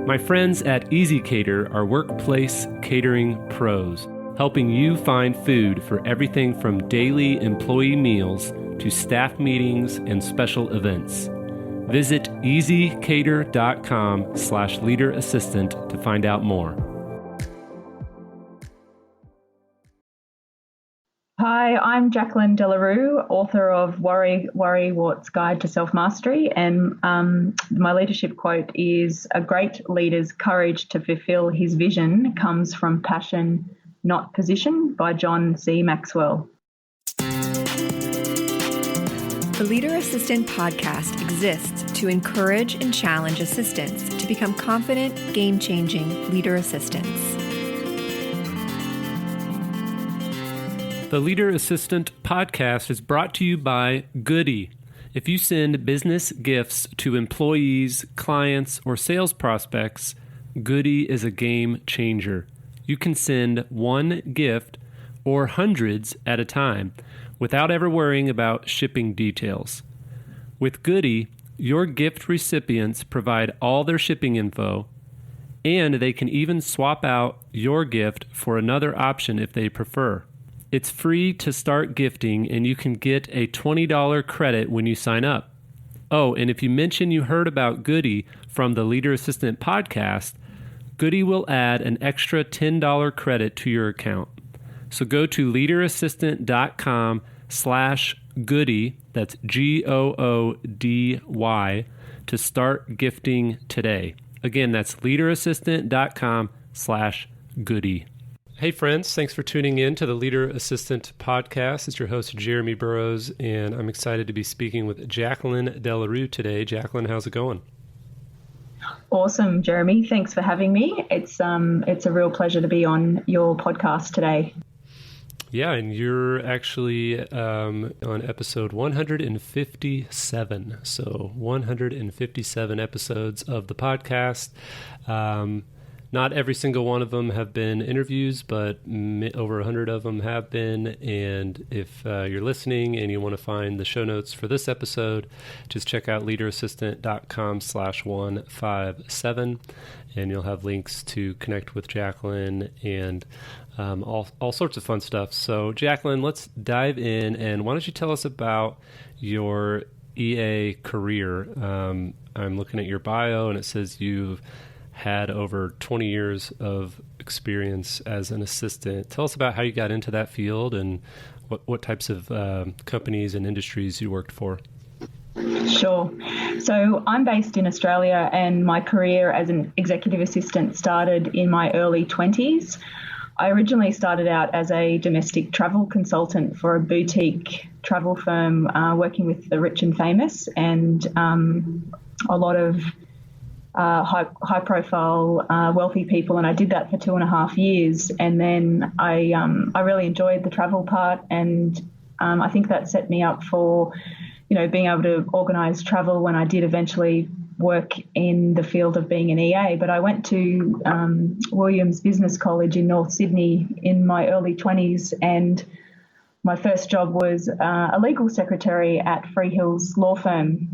My friends at Easy Cater are workplace catering pros, helping you find food for everything from daily employee meals to staff meetings and special events. Visit easycater.com/leaderassistant to find out more. Hi, I'm Jacqueline Delarue, author of Worry Warts Guide to Self-Mastery, and my leadership quote is, "A great leader's courage to fulfill his vision comes from passion, not position," by John C. Maxwell. The Leader Assistant podcast exists to encourage and challenge assistants to become confident, game-changing leader assistants. The Leader Assistant podcast is brought to you by Goody. If you send business gifts to employees, clients, or sales prospects, Goody is a game changer. You can send one gift or hundreds at a time without ever worrying about shipping details. With Goody, your gift recipients provide all their shipping info, and they can even swap out your gift for another option if they prefer. It's free to start gifting, and you can get a $20 credit when you sign up. Oh, and if you mention you heard about Goody from the Leader Assistant podcast, Goody will add an extra $10 credit to your account. So go to leaderassistant.com/Goody, that's GOODY, to start gifting today. Again, that's leaderassistant.com/Goody. Hey friends, thanks for tuning in to the Leader Assistant podcast. It's your host, Jeremy Burrows, and I'm excited to be speaking with Jacqueline Delarue today. Jacqueline, how's it going? Awesome, Jeremy. Thanks for having me. It's a real pleasure to be on your podcast today. Yeah, and you're actually on episode 157. So 157 episodes of the podcast. Not every single one of them have been interviews, but over 100 of them have been. And if you're listening and you want to find the show notes for this episode, just check out leaderassistant.com/157, and you'll have links to connect with Jacqueline and all sorts of fun stuff. So Jacqueline, let's dive in, and why don't you tell us about your EA career? I'm looking at your bio, and it says you've had over 20 years of experience as an assistant. Tell us about how you got into that field and what types of companies and industries you worked for. Sure. So I'm based in Australia, and my career as an executive assistant started in my early 20s. I originally started out as a domestic travel consultant for a boutique travel firm working with the rich and famous, and a lot of high-profile wealthy people, and I did that for 2.5 years. And then I really enjoyed the travel part, and I think that set me up for, being able to organise travel when I did eventually work in the field of being an EA. But I went to Williams Business College in North Sydney in my early 20s, and my first job was a legal secretary at Freehills Law Firm.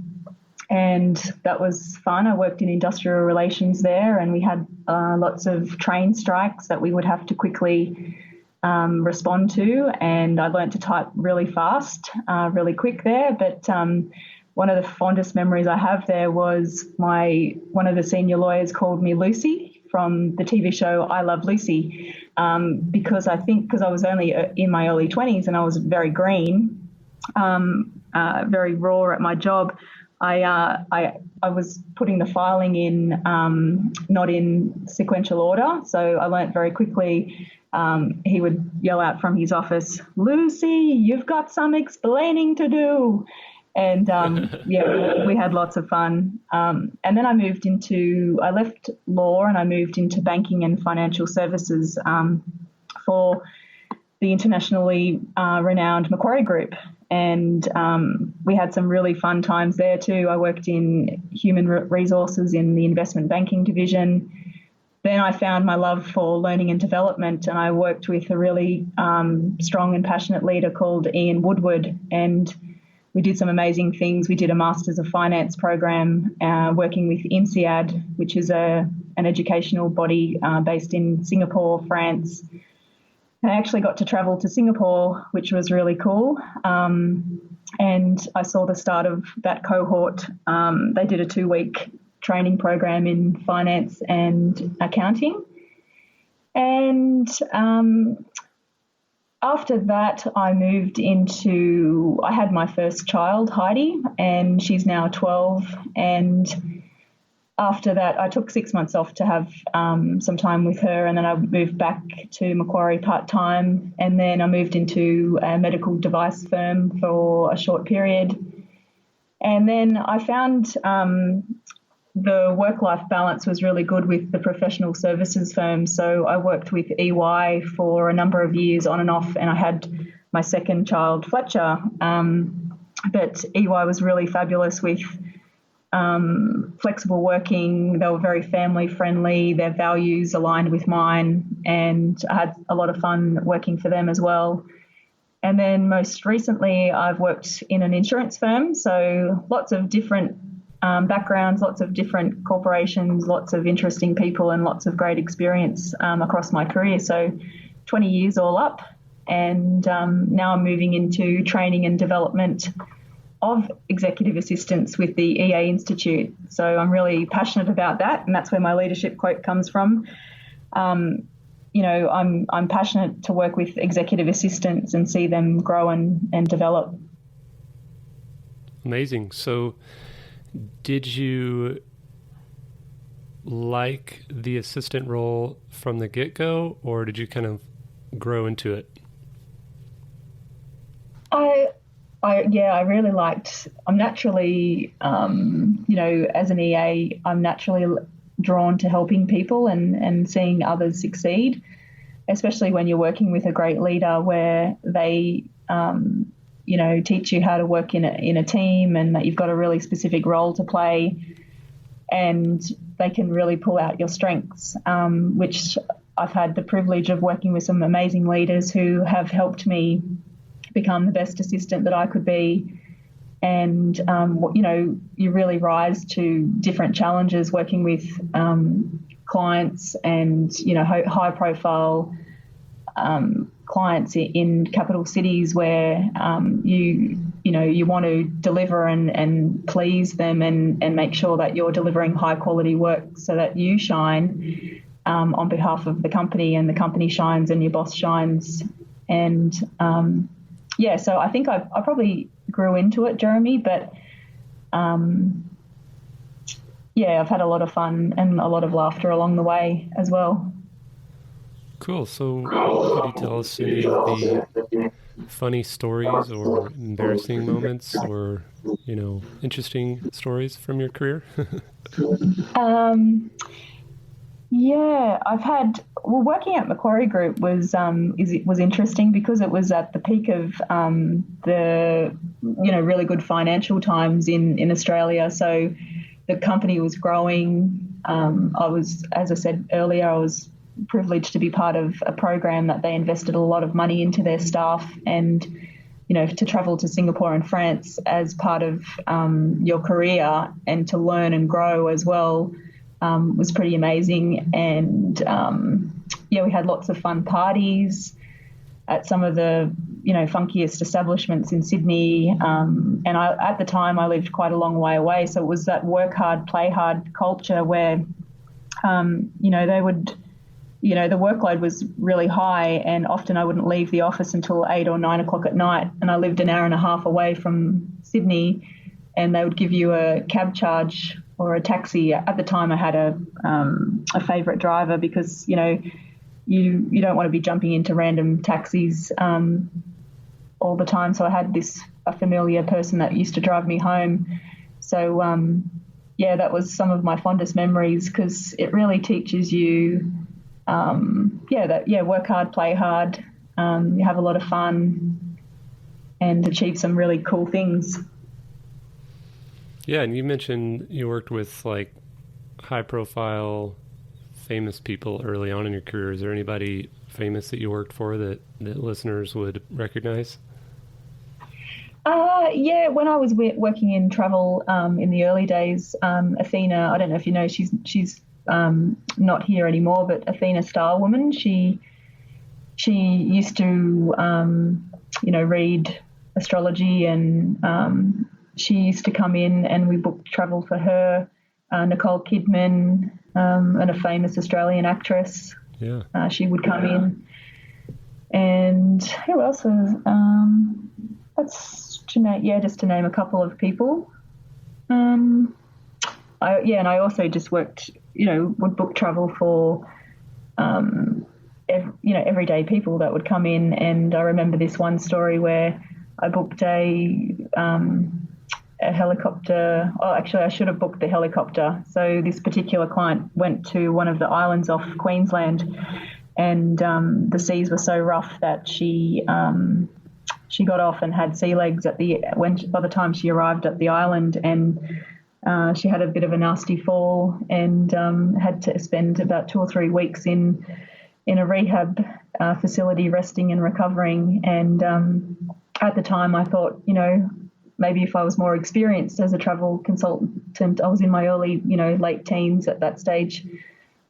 And that was fun. I worked in industrial relations there, and we had lots of train strikes that we would have to quickly respond to. And I learned to type really fast, really quick there. But one of the fondest memories I have there was one of the senior lawyers called me Lucy from the TV show I Love Lucy, because I was only in my early 20s and I was very green, very raw at my job. I was putting the filing in, not in sequential order, so I learnt very quickly. He would yell out from his office, "Lucy, you've got some explaining to do." And we had lots of fun. And then I left law and I moved into banking and financial services for the internationally renowned Macquarie Group. And we had some really fun times there too. I worked in human resources in the investment banking division. Then I found my love for learning and development, and I worked with a really strong and passionate leader called Ian Woodward. And we did some amazing things. We did a Masters of Finance program working with INSEAD, which is an educational body based in Singapore, France. And I actually got to travel to Singapore, which was really cool. And I saw the start of that cohort. They did a 2-week training program in finance and accounting. And after that, I had my first child, Heidi, and she's now 12. And after that, I took 6 months off to have some time with her, and then I moved back to Macquarie part-time, and then I moved into a medical device firm for a short period. And then I found the work-life balance was really good with the professional services firm. So I worked with EY for a number of years on and off, and I had my second child, Fletcher. But EY was really fabulous with flexible working. They were very family friendly. Their values aligned with mine, and I had a lot of fun working for them as well. And then most recently, I've worked in an insurance firm. So lots of different backgrounds, lots of different corporations, lots of interesting people, and lots of great experience across my career. So 20 years all up. And now I'm moving into training and development of executive assistants with the EA Institute. So I'm really passionate about that, and that's where my leadership quote comes from. I'm passionate to work with executive assistants and see them grow and develop. Amazing. So did you like the assistant role from the get-go, or did you kind of grow into it? I really liked, I'm naturally, as an EA, I'm naturally drawn to helping people and seeing others succeed, especially when you're working with a great leader where they, teach you how to work in a team, and that you've got a really specific role to play, and they can really pull out your strengths, which I've had the privilege of working with some amazing leaders who have helped me become the best assistant that I could be. And, you really rise to different challenges working with clients and, high profile clients in capital cities where you want to deliver and please them and make sure that you're delivering high quality work so that you shine on behalf of the company, and the company shines and your boss shines. And so I think I probably grew into it, Jeremy, but I've had a lot of fun and a lot of laughter along the way as well. Cool. So could you tell us any of the funny stories or embarrassing moments or, interesting stories from your career? Working at Macquarie Group was interesting because it was at the peak of the really good financial times in Australia. So the company was growing. As I said earlier, I was privileged to be part of a program that they invested a lot of money into their staff, and to travel to Singapore and France as part of your career and to learn and grow as well was pretty amazing. And we had lots of fun parties at some of the funkiest establishments in Sydney, and at the time I lived quite a long way away, so it was that work hard, play hard culture where they would, the workload was really high, and often I wouldn't leave the office until 8 or 9 o'clock at night, and I lived an hour and a half away from Sydney, and they would give you a cab charge or a taxi. At the time I had a favourite driver because, you don't want to be jumping into random taxis all the time. So I had a familiar person that used to drive me home. So, that was some of my fondest memories because it really teaches you, work hard, play hard, you have a lot of fun and achieve some really cool things. Yeah, and you mentioned you worked with like high-profile, famous people early on in your career. Is there anybody famous that you worked for that listeners would recognize? Yeah, when I was working in travel in the early days, Athena, I don't know if you know, she's not here anymore, but Athena Starwoman, she used to read astrology, and she used to come in and we booked travel for her. Nicole Kidman, and a famous Australian actress. Yeah. She would come in. And who else was? Just to name a couple of people. And I also just worked, would book travel for, everyday people that would come in. And I remember this one story where I booked a helicopter. Oh, actually, I should have booked the helicopter. So this particular client went to one of the islands off Queensland, and the seas were so rough that she got off and had sea legs by the time she arrived at the island, and she had a bit of a nasty fall and had to spend about 2 or 3 weeks in a rehab facility resting and recovering. And at the time I thought, maybe if I was more experienced as a travel consultant, I was in my early, late teens at that stage.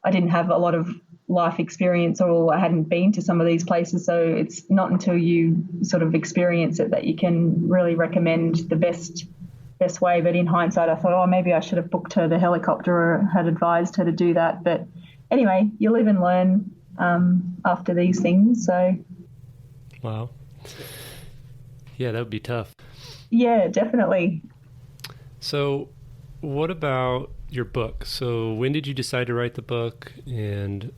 I didn't have a lot of life experience, or I hadn't been to some of these places. So it's not until you sort of experience it that you can really recommend the best way. But in hindsight, I thought, maybe I should have booked her the helicopter or had advised her to do that. But anyway, you live and learn after these things. So. Wow. Yeah, that would be tough. Yeah, definitely. So what about your book? So when did you decide to write the book, and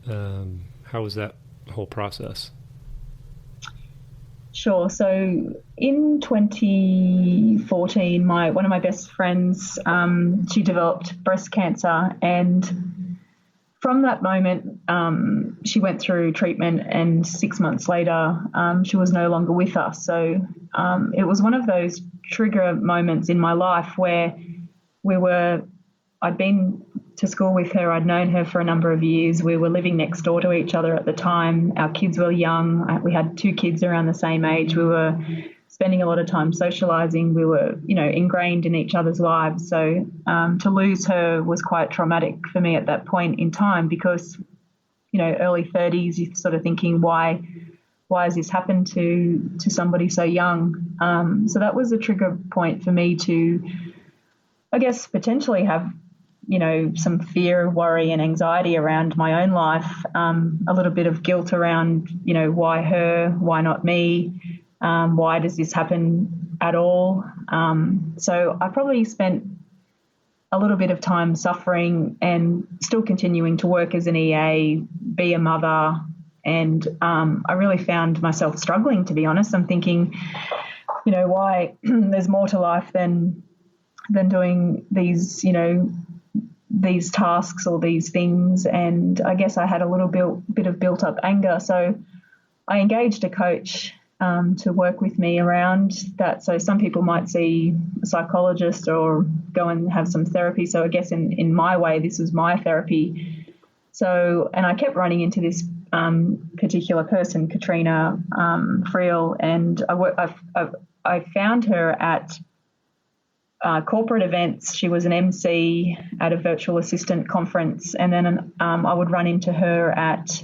how was that whole process? Sure. So in 2014, one of my best friends, she developed breast cancer, and from that moment, she went through treatment, and 6 months later, she was no longer with us. So it was one of those trigger moments in my life where I'd been to school with her. I'd known her for a number of years. We were living next door to each other at the time. Our kids were young. We had 2 kids around the same age. We were spending a lot of time socializing. We were, ingrained in each other's lives. So to lose her was quite traumatic for me at that point in time, because, early 30s, you're sort of thinking, why has this happened to somebody so young? So that was a trigger point for me to, I guess, potentially have, some fear, worry and anxiety around my own life, a little bit of guilt around, why her, why not me, why does this happen at all? So I probably spent a little bit of time suffering and still continuing to work as an EA, be a mother, and I really found myself struggling, to be honest. I'm thinking, why there's more to life than doing these, these tasks or these things. And I guess I had a little bit of built up anger. So I engaged a coach to work with me around that. So some people might see a psychologist or go and have some therapy. So I guess in my way, this was my therapy. So, and I kept running into this particular person, Katrina Friel, and I found her at corporate events. She was an MC at a virtual assistant conference, and then I would run into her at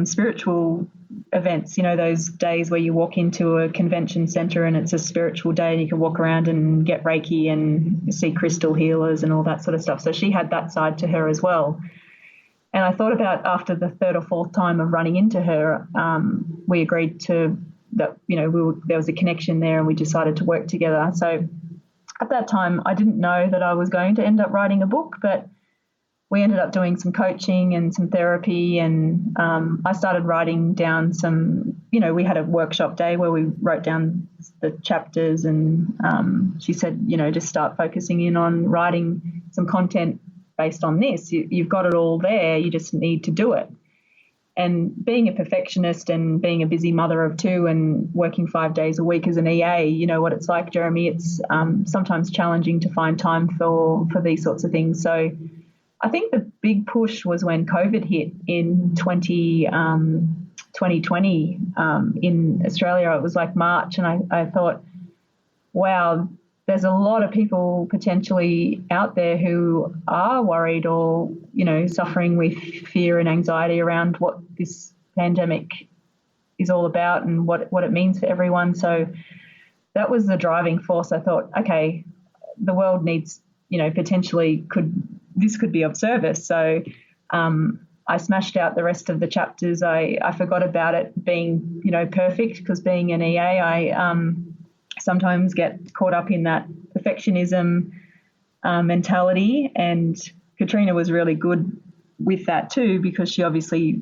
spiritual events, those days where you walk into a convention center and it's a spiritual day and you can walk around and get Reiki and see crystal healers and all that sort of stuff. So she had that side to her as well. And I thought about, after the 3rd or 4th time of running into her, we agreed to that, there was a connection there, and we decided to work together. So at that time, I didn't know that I was going to end up writing a book, but we ended up doing some coaching and some therapy, and I started writing down some, we had a workshop day where we wrote down the chapters, and she said, just start focusing in on writing some content based on this. You've got it all there, you just need to do it. And being a perfectionist and being a busy mother of 2 and working 5 days a week as an EA, you know what it's like, Jeremy. It's sometimes challenging to find time for these sorts of things. So I think the big push was when COVID hit in 2020 in Australia. It was like March, and I thought, wow, there's a lot of people potentially out there who are worried or, suffering with fear and anxiety around what this pandemic is all about and what it means for everyone. So that was the driving force. I thought, okay, the world needs, potentially this could be of service. So I smashed out the rest of the chapters. I forgot about it being, perfect, because being an EA, I sometimes get caught up in that perfectionism mentality. And Katrina was really good with that too, because she obviously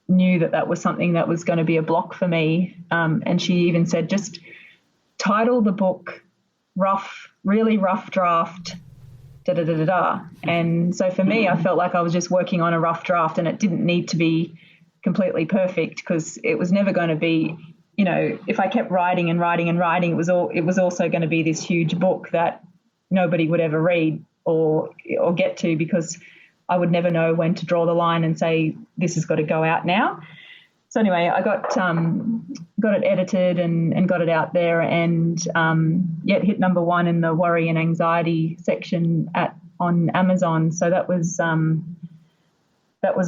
knew that was something that was going to be a block for me. And she even said, just title the book really rough draft, da da da da da. And so for me, I felt like I was just working on a rough draft, and it didn't need to be completely perfect, because it was never going to be, if I kept writing and writing and writing, it was also going to be this huge book that nobody would ever read or get to, because I would never know when to draw the line and say, this has got to go out now. So anyway, I got it edited and got it out there, and it hit number 1 in the worry and anxiety section on Amazon. So that was a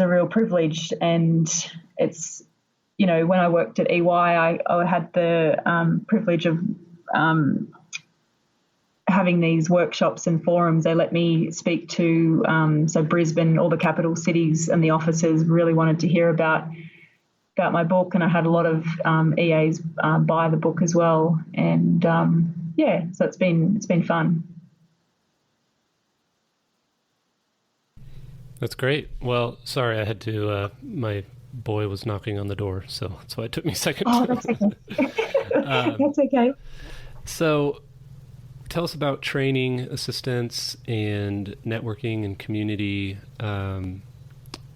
real privilege. And it's, when I worked at EY, I had the privilege of having these workshops and forums. They let me speak to so Brisbane, all the capital cities, and the officers really wanted to hear about my book, and I had a lot of EAs buy the book as well. And so it's been fun. That's great. Well, sorry, I had to. My boy was knocking on the door, so that's why it took me a second. Oh, that's okay. That's okay. So, tell us about training assistants and networking and community.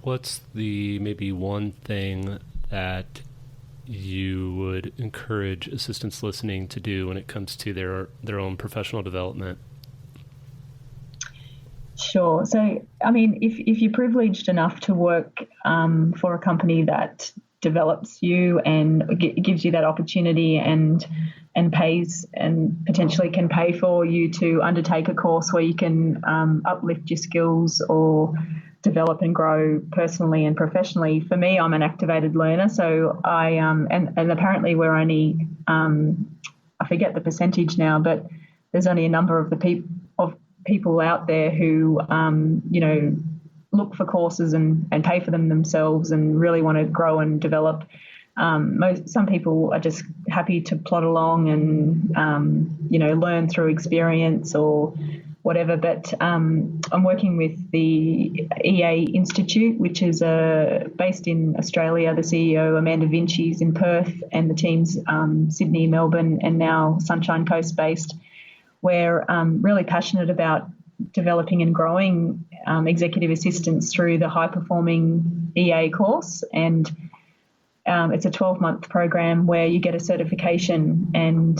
What's the maybe one thing that you would encourage assistants listening to do when it comes to their own professional development? Sure. So, I mean, if you're privileged enough to work for a company that develops you and gives you that opportunity and pays and potentially can pay for you to undertake a course where you can uplift your skills or develop and grow personally and professionally. For me, I'm an activated learner, so I and apparently we're only I forget the percentage now, but there's only a number of people out there who look for courses and pay for them themselves and really want to grow and develop. Some people are just happy to plod along and learn through experience or whatever. But I'm working with the EA Institute, which is based in Australia. The CEO, Amanda Vinci, is in Perth, and the team's Sydney, Melbourne, and now Sunshine Coast based. We're really passionate about developing and growing executive assistants through the high performing EA course, and it's a 12-month program where you get a certification, and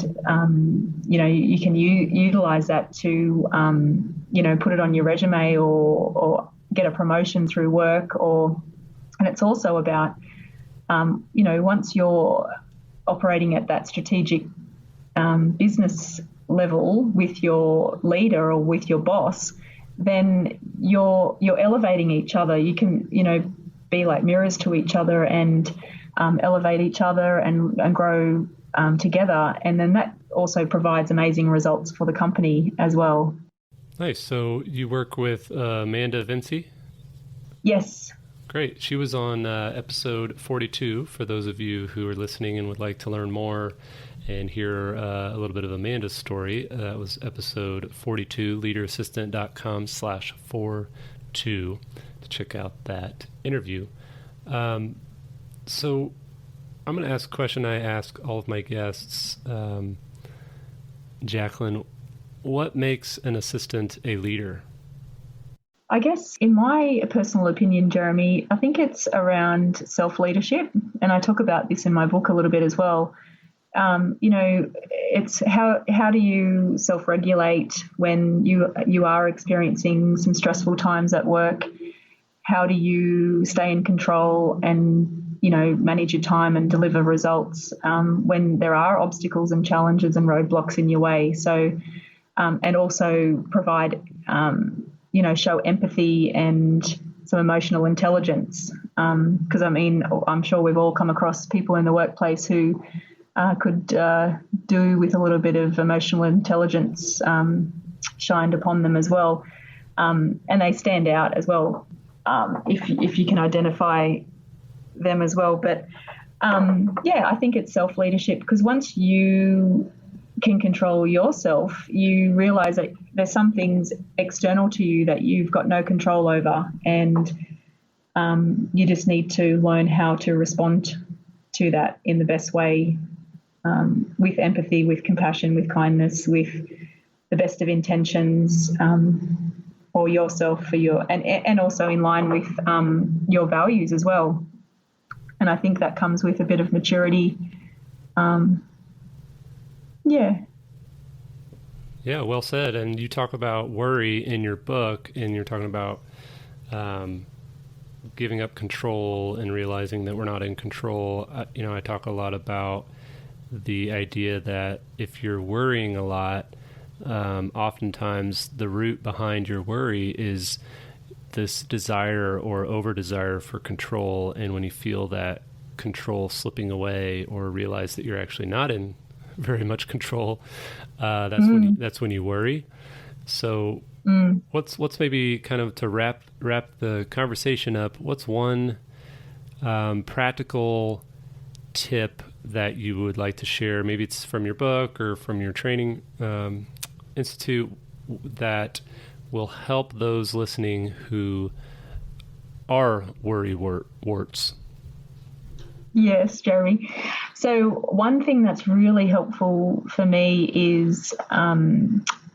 you can utilize that to put it on your resume or get a promotion through work, and it's also about once you're operating at that strategic business level with your leader or with your boss, then you're elevating each other. You can be like mirrors to each other and elevate each other and grow together, and then that also provides amazing results for the company as well. Nice. So you work with Amanda Vinci? Yes. Great. She was on episode 42 for those of you who are listening and would like to learn more and hear a little bit of Amanda's story. That was episode 42, leaderassistant.com/42 to check out that interview. So I'm going to ask a question I ask all of my guests. Jacqueline, what makes an assistant a leader? I guess in my personal opinion, Jeremy, I think it's around self-leadership, and I talk about this in my book a little bit as well. It's how do you self-regulate when you are experiencing some stressful times at work? How do you stay in control and manage your time and deliver results when there are obstacles and challenges and roadblocks in your way. So, and also provide, show empathy and some emotional intelligence. Because I'm sure we've all come across people in the workplace who could do with a little bit of emotional intelligence shined upon them as well. And they stand out as well if you can identify them as well. But, I think it's self-leadership, because once you can control yourself, you realise that there's some things external to you that you've got no control over, and you just need to learn how to respond to that in the best way, with empathy, with compassion, with kindness, with the best of intentions for yourself, and also in line with your values as well. And I think that comes with a bit of maturity. Yeah, well said. And you talk about worry in your book, and you're talking about giving up control and realizing that we're not in control. I talk a lot about the idea that if you're worrying a lot, oftentimes the root behind your worry is this desire or over-desire for control. And when you feel that control slipping away, or realize that you're actually not in very much control, that's when you worry. So what's maybe kind of to wrap the conversation up, what's one practical tip that you would like to share? Maybe it's from your book or from your training institute that will help those listening who are worry warts. Yes, Jeremy. So one thing that's really helpful for me is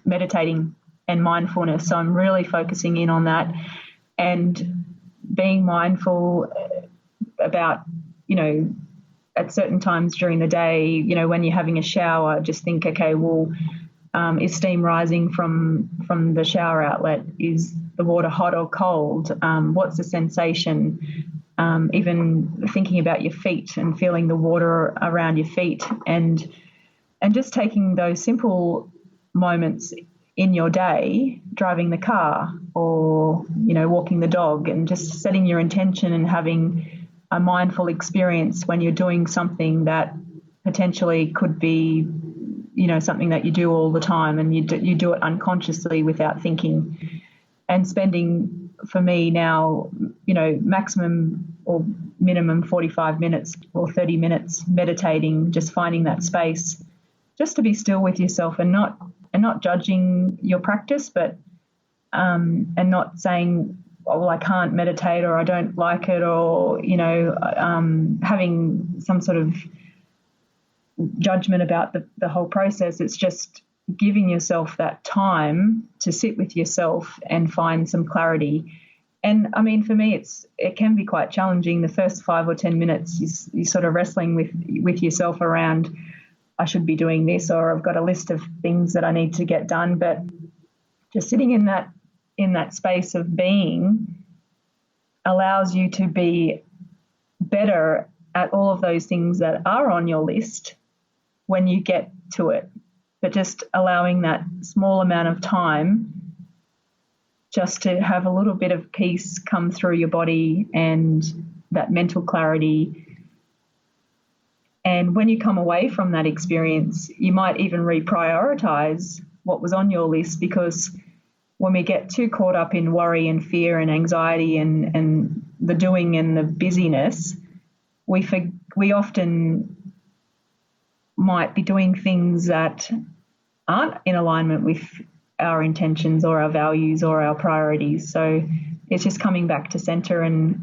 meditating and mindfulness. So I'm really focusing in on that and being mindful about, at certain times during the day, when you're having a shower, just think, okay, well, is steam rising from the shower outlet? Is the water hot or cold? What's the sensation? Even thinking about your feet and feeling the water around your feet, and just taking those simple moments in your day, driving the car or, walking the dog, and just setting your intention and having a mindful experience when you're doing something that potentially could be, something that you do all the time, and you do it unconsciously without thinking, and spending, for me now, maximum or minimum 45 minutes or 30 minutes meditating, just finding that space just to be still with yourself and not judging your practice, but and not saying, oh, well, I can't meditate, or I don't like it, or having some sort of judgment about the whole process. It's just giving yourself that time to sit with yourself and find some clarity. And for me, it can be quite challenging. The first 5 or 10 minutes, you're sort of wrestling with yourself around, I should be doing this, or I've got a list of things that I need to get done. But just sitting in that space of being allows you to be better at all of those things that are on your list when you get to it. But just allowing that small amount of time just to have a little bit of peace come through your body and that mental clarity. And when you come away from that experience, you might even reprioritize what was on your list, because when we get too caught up in worry and fear and anxiety and the doing and the busyness, we often might be doing things that aren't in alignment with our intentions or our values or our priorities. So it's just coming back to center and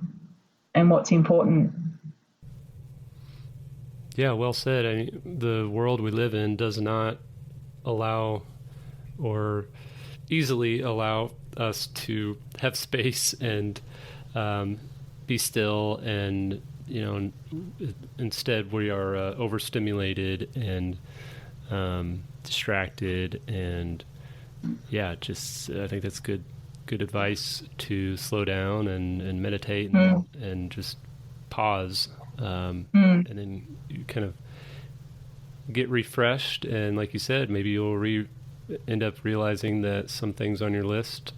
what's important. Yeah, well said. The world we live in does not allow or easily allow us to have space and be still, and instead we are overstimulated and distracted, and I think that's good advice to slow down and meditate and just pause And then you kind of get refreshed. And like you said, maybe you'll end up realizing that some things on your list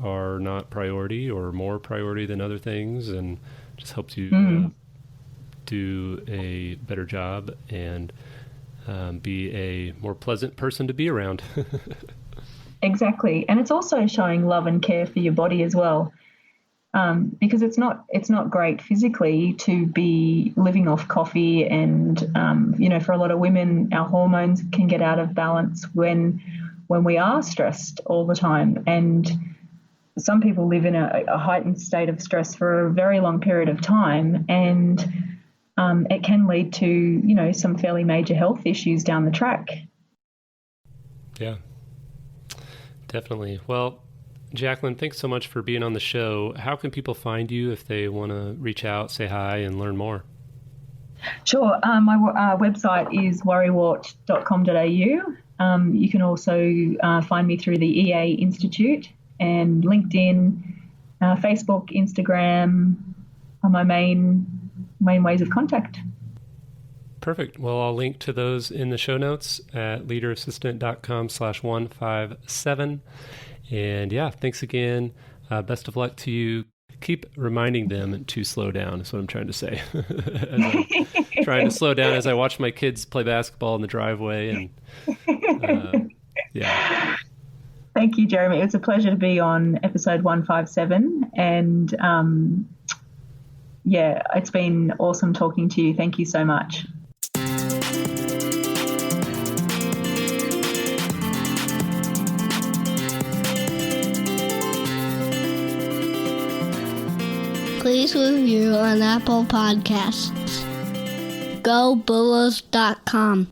are not priority or more priority than other things, and just helps you do a better job and be a more pleasant person to be around. Exactly. And it's also showing love and care for your body as well. Because it's not great physically to be living off coffee, and for a lot of women, our hormones can get out of balance when we are stressed all the time. And some people live in a heightened state of stress for a very long period of time, and it can lead to some fairly major health issues down the track. Yeah, definitely. Well, Jacqueline, thanks so much for being on the show. How can people find you if they want to reach out, say hi, and learn more? Sure. My website is worrywart.com.au. You can also find me through the EA Institute, and LinkedIn, Facebook, Instagram are my main ways of contact. Perfect. Well, I'll link to those in the show notes at leaderassistant.com/157. And yeah, thanks again. Best of luck to you. Keep reminding them to slow down is what I'm trying to say. I'm trying to slow down as I watch my kids play basketball in the driveway. And yeah. Thank you, Jeremy. It was a pleasure to be on episode 157. And it's been awesome talking to you. Thank you so much. Please review on Apple Podcasts. GoBulls.com